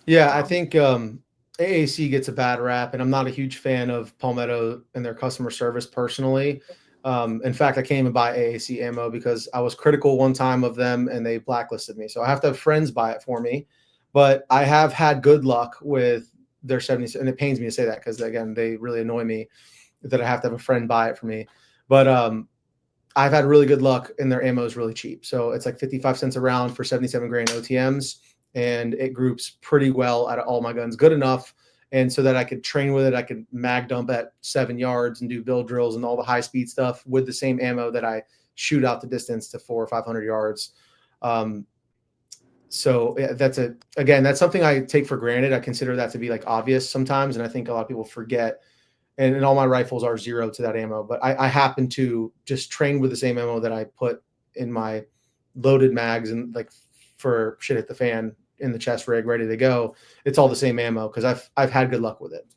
Yeah, I think AAC gets a bad rap, and I'm not a huge fan of Palmetto and their customer service personally. In fact, I can't even buy AAC ammo because I was critical one time of them and they blacklisted me. So I have to have friends buy it for me. But I have had good luck with their 70s, and it pains me to say that because, again, they really annoy me that I have to have a friend buy it for me. But I've had really good luck, and their ammo is really cheap. So it's like 55 cents a round for 77 grain OTMs, and it groups pretty well out of all my guns, good enough. And so that I could train with it, I could mag dump at 7 yards and do build drills and all the high speed stuff with the same ammo that I shoot out the distance to 400 or 500 yards. So yeah, that's something I take for granted. I consider that to be like obvious sometimes. And I think a lot of people forget, and all my rifles are zero to that ammo, but I happen to just train with the same ammo that I put in my loaded mags, and like for shit at the fan in the chest rig ready to go. It's all the same ammo because I've had good luck with it.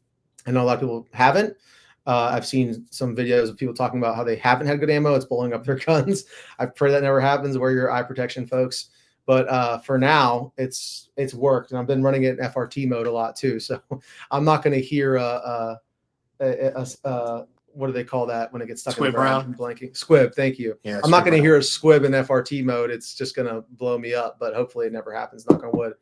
I know a lot of people haven't. I've seen some videos of people talking about how they haven't had good ammo. It's blowing up their guns. I pray that never happens. Wear your eye protection, folks. But for now, it's worked, and I've been running it in FRT mode a lot too. So I'm not going to hear what do they call that when it gets stuck Squib in the ground? round? Blanking. Squib. Thank you. Yeah, I'm not squib going to round. hear a squib in FRT mode. It's just going to blow me up, but hopefully it never happens. Knock on wood.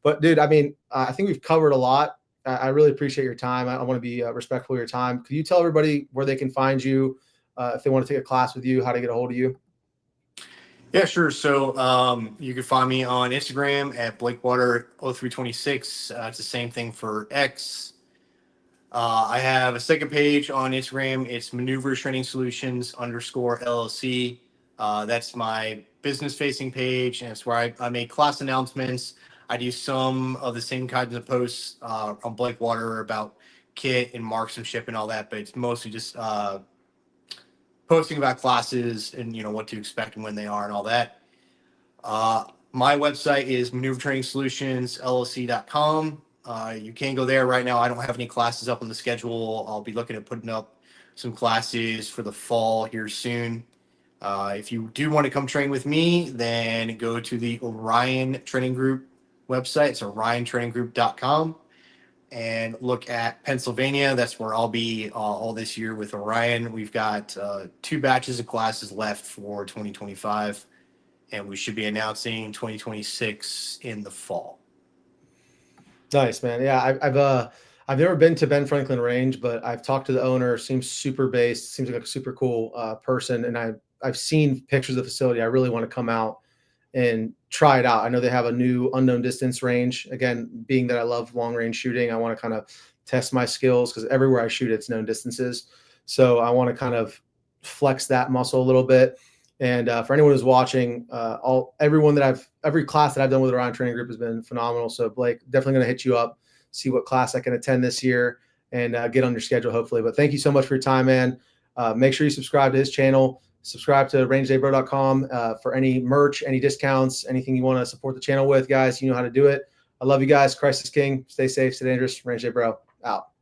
But dude, I mean, I think we've covered a lot. I really appreciate your time. I want to be respectful of your time. Could you tell everybody where they can find you if they want to take a class with you, how to get a hold of you? Yeah, sure. So you can find me on Instagram at Blakewater0326. It's the same thing for X. I have a second page on Instagram. It's Maneuver Training Solutions _ LLC. That's my business facing page, and it's where I make class announcements. I do some of the same kinds of posts on Blakewater about kit and marksmanship and all that, but it's mostly just posting about classes and what to expect and when they are and all that. My website is maneuvertrainingsolutionsllc.com. You can go there right now. I don't have any classes up on the schedule. I'll be looking at putting up some classes for the fall here soon. If you do want to come train with me, then go to the Orion Training Group website. It's oriontraininggroup.com, and look at Pennsylvania. That's where I'll be all this year with Orion. We've got 2 batches of classes left for 2025, and we should be announcing 2026 in the fall. Nice, man. Yeah, I've never been to Ben Franklin Range, but I've talked to the owner. Seems super based. Seems like a super cool person, and I've seen pictures of the facility. I really want to come out and try it out. I know they have a new unknown distance range. Again, being that I love long range shooting, I want to kind of test my skills because everywhere I shoot, it's known distances. So I want to kind of flex that muscle a little bit. And for anyone who's watching, every class that I've done with the Orion Training Group has been phenomenal. So Blake, definitely going to hit you up, see what class I can attend this year, and get on your schedule hopefully. But thank you so much for your time, man. Make sure you subscribe to his channel. Subscribe to rangedaybro.com for any merch, any discounts, anything you want to support the channel with, guys. You know how to do it. I love you guys. Christ is King. Stay safe, stay dangerous. Range Day Bro out.